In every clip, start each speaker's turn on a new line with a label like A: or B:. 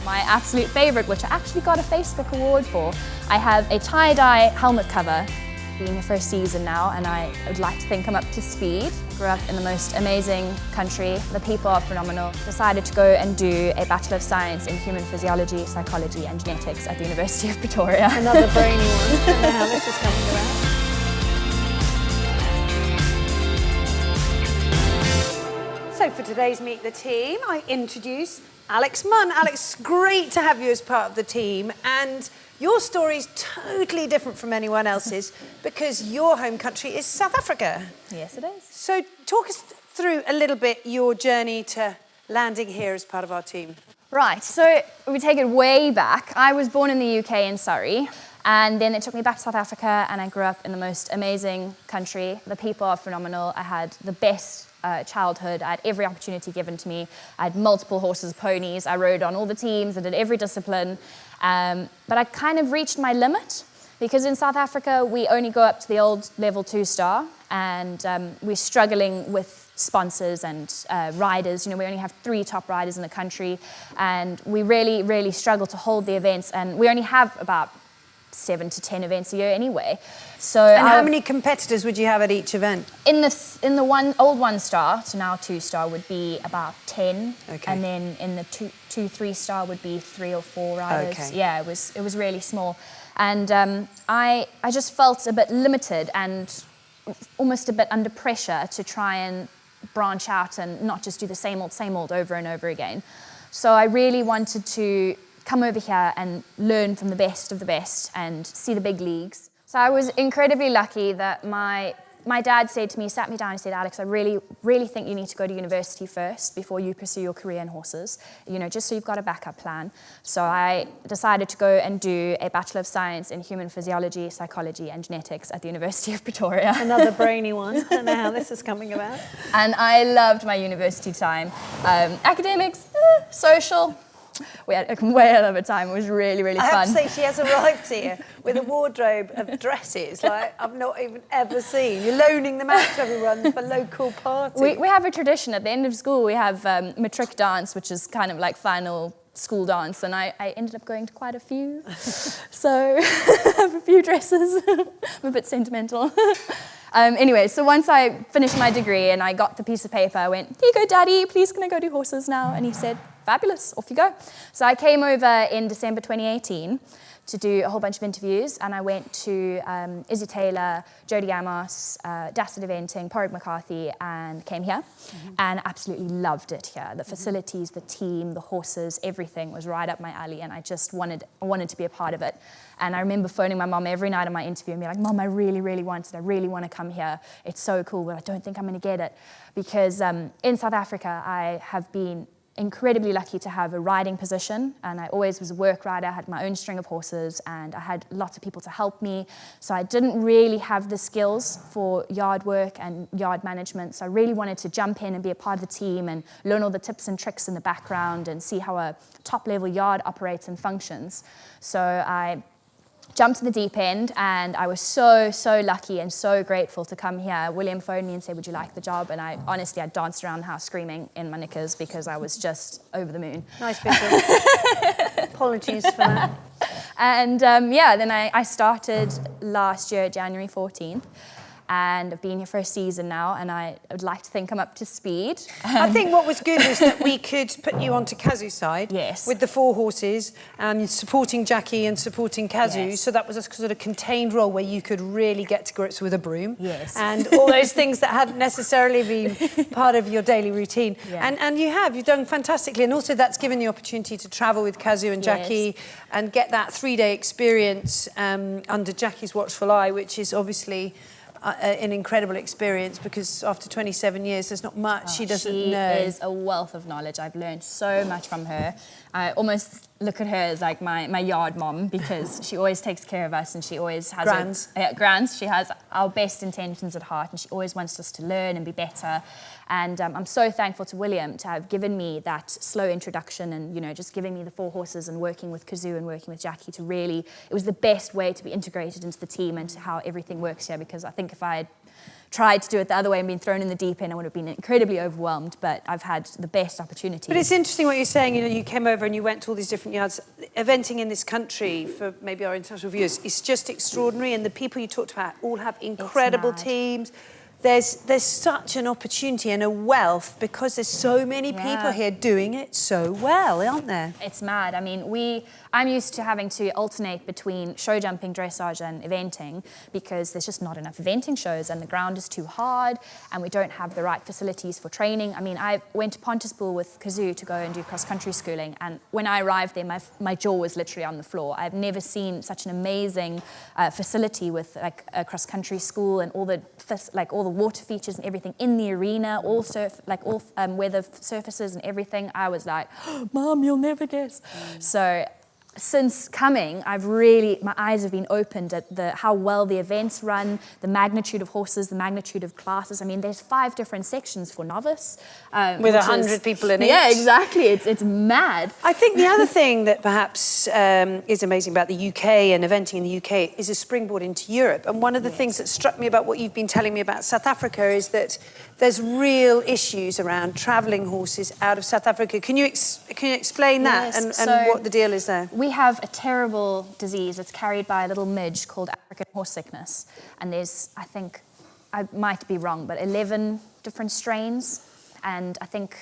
A: My absolute favourite, which I actually got a Facebook award for, I have a tie-dye helmet cover. Been here for a season now, and I would like to think I'm up to speed. Grew up in the most amazing country. The people are phenomenal. Decided to go and do a Bachelor of Science in Human Physiology, Psychology and Genetics at the University of Pretoria.
B: Another brainy one. I don't know how this is coming around. So for today's Meet the Team, I introduce Alex Munn. Alex, great to have you as part of the team, and your story is totally different from anyone else's because your home country is South Africa.
A: Yes, it is.
B: So talk us through a little bit your journey to landing here as part of our team.
A: Right, so we take it way back. I was born in the UK in Surrey, and then it took me back to South Africa, and I grew up in the most amazing country. The people are phenomenal. I had the best childhood. I had every opportunity given to me. I had multiple horses, ponies. I rode on all the teams. I did every discipline. But I kind of reached my limit because in South Africa, we only go up to the old level 2-star, and we're struggling with sponsors and riders. You know, we only have 3 top riders in the country, and we really, really struggle to hold the events, and we only have about 7 to 10 events a year anyway. So
B: how many competitors would you have at each event?
A: In the old 1-star, so now 2-star, would be about 10.
B: Okay.
A: And then in the 2-3-star would be 3 or 4 riders.
B: Okay.
A: Yeah, it was really small. And I just felt a bit limited and almost a bit under pressure to try and branch out and not just do the same old over and over again. So I really wanted to come over here and learn from the best of the best and see the big leagues. So I was incredibly lucky that my dad said to me, sat me down and said, Alex, I really, really think you need to go to university first before you pursue your career in horses, you know, just so you've got a backup plan. So I decided to go and do a Bachelor of Science in Human Physiology, Psychology and Genetics at the University of Pretoria.
B: Another brainy one. I don't know how this is coming about.
A: And I loved my university time. Academics, social. We had a way hell of a time. It was really, really fun.
B: I have to say, she has arrived here with a wardrobe of dresses like I've not even ever seen. You're loaning them out to everyone for local parties.
A: We have a tradition. At the end of school, we have matric dance, which is kind of like final school dance, and I ended up going to quite a few. So I have a few dresses. I'm a bit sentimental. Anyway, so once I finished my degree and I got the piece of paper, I went, here you go, Daddy, please can I go do horses now? And he said, fabulous, off you go. So I came over in December 2018 to do a whole bunch of interviews, and I went to Izzy Taylor, Jodie Amos, Dastard Eventing, Porrick McCarthy, and came here, and absolutely loved it here. The facilities, the team, the horses, everything was right up my alley, and I just wanted to be a part of it. And I remember phoning my mum every night of my interview and being like, Mum, I really, really want it. I really want to come here. It's so cool, but I don't think I'm going to get it. Because in South Africa, I have been incredibly lucky to have a riding position, and I always was a work rider. I had my own string of horses, and I had lots of people to help me. So I didn't really have the skills for yard work and yard management. So I really wanted to jump in and be a part of the team and learn all the tips and tricks in the background and see how a top-level yard operates and functions. So I jumped in the deep end, and I was so, so lucky and so grateful to come here. William phoned me and said, would you like the job? And I danced around the house screaming in my knickers because I was just over the moon.
B: Nice visual. Apologies for that.
A: And then I started last year, January 14th. And I've been here for a season now, and I would like to think I'm up to speed.
B: I think what was good was that we could put you onto Kazu's side.
A: Yes.
B: With the 4 horses and supporting Jackie and supporting Kazu.
A: Yes.
B: So that was a sort of contained role where you could really get to grips with a broom.
A: Yes.
B: And all those things that hadn't necessarily been part of your daily routine. Yeah. And you've done fantastically. And also that's given the opportunity to travel with Kazu and Jackie and get that 3-day experience under Jackie's watchful eye, which is obviously an incredible experience because after 27 years, there's not much she doesn't know.
A: She is a wealth of knowledge. I've learned so much from her. I almost look at her as like my yard mom because she always takes care of us and she always has Grands. She has our best intentions at heart and she always wants us to learn and be better. And I'm so thankful to William to have given me that slow introduction and, you know, just giving me the 4 horses and working with Kazu and working with Jackie to really, it was the best way to be integrated into the team and to how everything works here, because I think if I had tried to do it the other way and been thrown in the deep end, I would have been incredibly overwhelmed, but I've had the best opportunities.
B: But it's interesting what you're saying, you know, you came over and you went to all these different yards. Eventing in this country, for maybe our international viewers, is just extraordinary, and the people you talked about all have incredible teams. There's such an opportunity and a wealth because there's so many people here doing it so well, aren't there?
A: It's mad. I mean, I'm used to having to alternate between show jumping, dressage and eventing because there's just not enough eventing shows and the ground is too hard and we don't have the right facilities for training. I mean, I went to Pontypool with Kazoo to go and do cross-country schooling, and when I arrived there, my jaw was literally on the floor. I've never seen such an amazing facility with like a cross-country school and all the water features and everything in the arena, all weather surfaces and everything. I was like, oh, Mom, you'll never guess. So since coming, my eyes have been opened at how well the events run, the magnitude of horses, the magnitude of classes. I mean, there's 5 different sections for novice.
B: With 100 people in each.
A: Yeah, exactly. It's mad.
B: I think the other thing that perhaps is amazing about the UK and eventing in the UK is a springboard into Europe. And one of the things that struck me about what you've been telling me about South Africa is that there's real issues around travelling horses out of South Africa. Can you explain that and what the deal is there?
A: We have a terrible disease. It's carried by a little midge called African horse sickness. And there's, I think, I might be wrong, but 11 different strains. And I think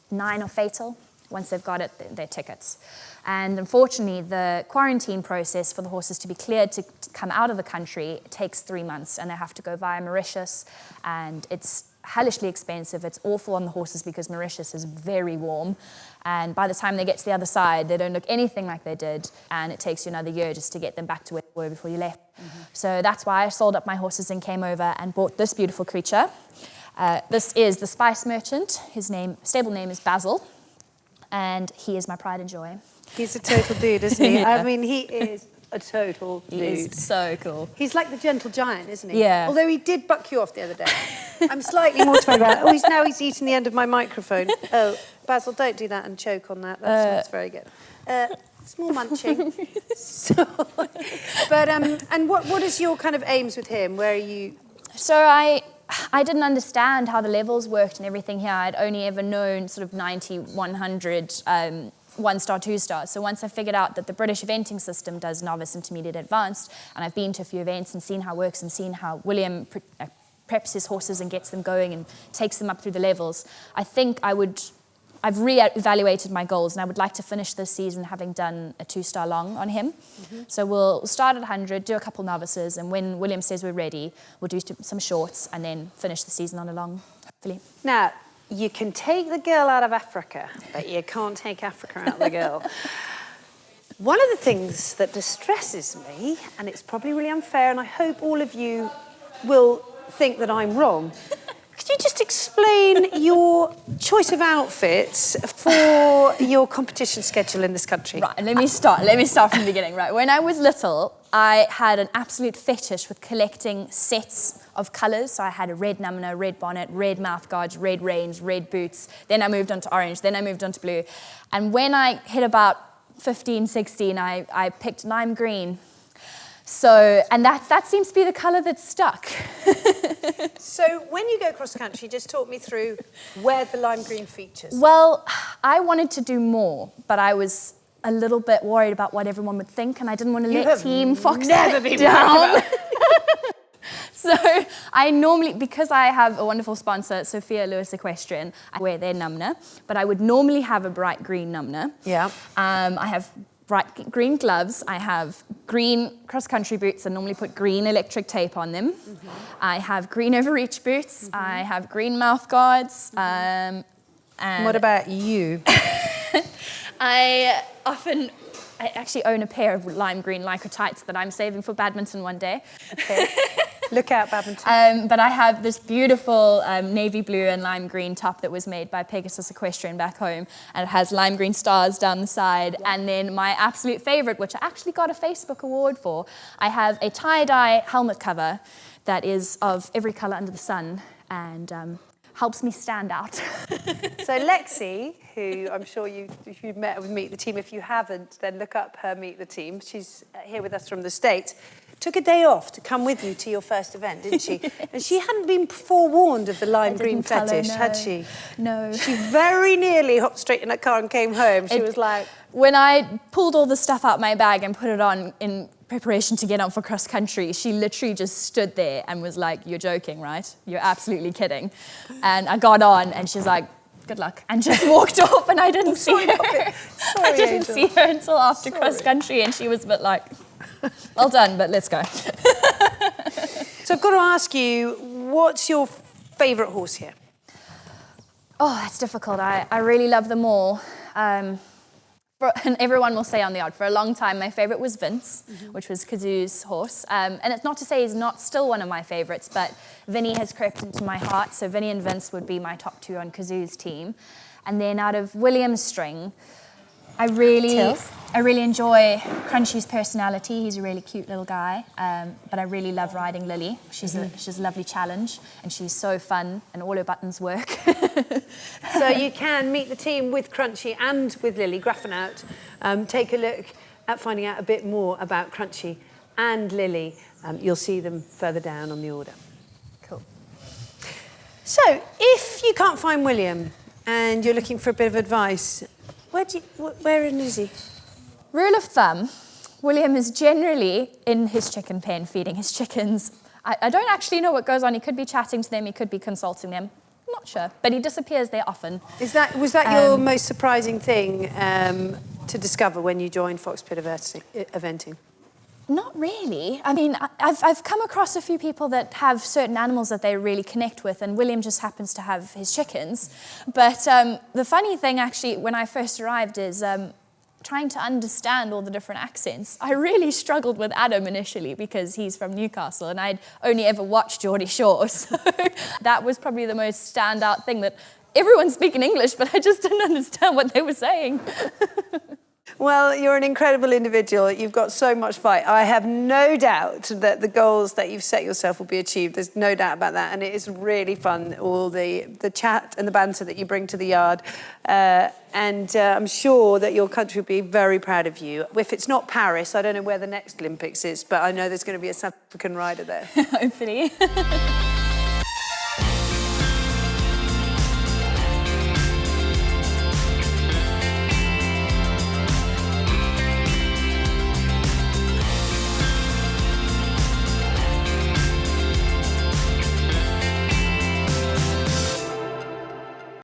A: 9 are fatal. Once they've got it, they're tickets. And unfortunately, the quarantine process for the horses to be cleared to come out of the country takes 3 months. And they have to go via Mauritius. And it's hellishly expensive. It's awful on the horses because Mauritius is very warm. And by the time they get to the other side, they don't look anything like they did. And it takes you another year just to get them back to where they were before you left. So that's why I sold up my horses and came over and bought this beautiful creature. This is the Spice Merchant. His stable name is Basil. And he is my pride and joy.
B: He's a total dude, isn't he? I mean, he is a total dude.
A: He is so cool.
B: He's like the gentle giant, isn't he?
A: Yeah.
B: Although he did buck you off the other day. I'm slightly mortified about it. Oh, he's eating the end of my microphone. Oh, Basil, don't do that and choke on that. That's very good. Small munching. But and what is your kind of aims with him? Where are you?
A: So I didn't understand how the levels worked and everything here. I'd only ever known sort of 90, 100, 1-star, 2-star. So once I figured out that the British eventing system does novice, intermediate, advanced, and I've been to a few events and seen how it works and seen how William preps his horses and gets them going and takes them up through the levels, I think I've re-evaluated my goals, and I would like to finish this season having done a 2-star long on him. So we'll start at 100, do a couple novices, and when William says we're ready, we'll do some shorts and then finish the season on a long, hopefully.
B: Now, you can take the girl out of Africa, but you can't take Africa out of the girl. One of the things that distresses me, and it's probably really unfair, and I hope all of you will think that I'm wrong, could you just explain your choice of outfits for your competition schedule in this country?
A: Right, let me start from the beginning. Right, when I was little, I had an absolute fetish with collecting sets of colours. So I had a red numna, red bonnet, red mouth guards, red reins, red boots. Then I moved on to orange, then I moved on to blue. And when I hit about 15, 16, I picked lime green. So, and that seems to be the colour that's stuck.
B: So when you go cross country, just talk me through where the lime green features.
A: Well, I wanted to do more, but I was a little bit worried about what everyone would think, and I didn't want to let Team Fox down. So I normally, because I have a wonderful sponsor, Sophia Lewis Equestrian, I wear their numna, but I would normally have a bright green numna.
B: Yeah.
A: I have bright green gloves. I have green cross-country boots. I normally put green electric tape on them. I have green overreach boots. I have green mouth guards. And
B: what about you?
A: I actually own a pair of lime green lycra tights that I'm saving for badminton one day.
B: Okay. Look out, badminton.
A: But I have this beautiful navy blue and lime green top that was made by Pegasus Equestrian back home, and it has lime green stars down the side. Yeah. And then my absolute favourite, which I actually got a Facebook award for, I have a tie-dye helmet cover that is of every colour under the sun and helps me stand out.
B: So Lexi, who I'm sure if you've met with Meet the Team, if you haven't, then look up her Meet the Team. She's here with us from the States. took a day off to come with you to your first event, didn't she? And she hadn't been forewarned of the lime green fetish, had she?
A: No.
B: She very nearly hopped straight in her car and came home. She was like...
A: When I pulled all the stuff out my bag and put it on in preparation to get on for cross country, she literally just stood there and was like, "You're joking, right? You're absolutely kidding." And I got on and she's like, "Good luck," and just walked off, and I didn't see her.
B: Sorry,
A: I didn't see her until after cross country, and she was a bit like, "Well done, but let's go."
B: So I've got to ask you, what's your favourite horse here?
A: Oh, that's difficult. I really love them all. And everyone will say on the odd, for a long time, my favourite was Vince, which was Kazoo's horse. And it's not to say he's not still one of my favourites, but Vinny has crept into my heart. So Vinny and Vince would be my top two on Kazoo's team. And then out of William's string, I really enjoy Crunchy's personality. He's a really cute little guy, but I really love riding Lily. She's a lovely challenge, and she's so fun, and all her buttons work.
B: So you can meet the team with Crunchy and with Lily Grafenaut. Take a look at finding out a bit more about Crunchy and Lily. You'll see them further down on the order.
A: Cool.
B: So if you can't find William and you're looking for a bit of advice, where is he?
A: Rule of thumb, William is generally in his chicken pen feeding his chickens. I don't actually know what goes on. He could be chatting to them, he could be consulting them. I'm not sure, but he disappears there often.
B: Was that your most surprising thing to discover when you joined Fox Pitt eventing?
A: Not really. I mean, I've come across a few people that have certain animals that they really connect with, and William just happens to have his chickens. But the funny thing, actually, when I first arrived is trying to understand all the different accents. I really struggled with Adam initially because he's from Newcastle, and I'd only ever watched Geordie Shore, so that was probably the most standout thing, that everyone's speaking English, but I just didn't understand what they were saying.
B: Well, you're an incredible individual. You've got so much fight. I have no doubt that the goals that you've set yourself will be achieved. There's no doubt about that. And it is really fun, all the chat and the banter that you bring to the yard. And I'm sure that your country will be very proud of you. If it's not Paris, I don't know where the next Olympics is, but I know there's going to be a South African rider there.
A: Hopefully.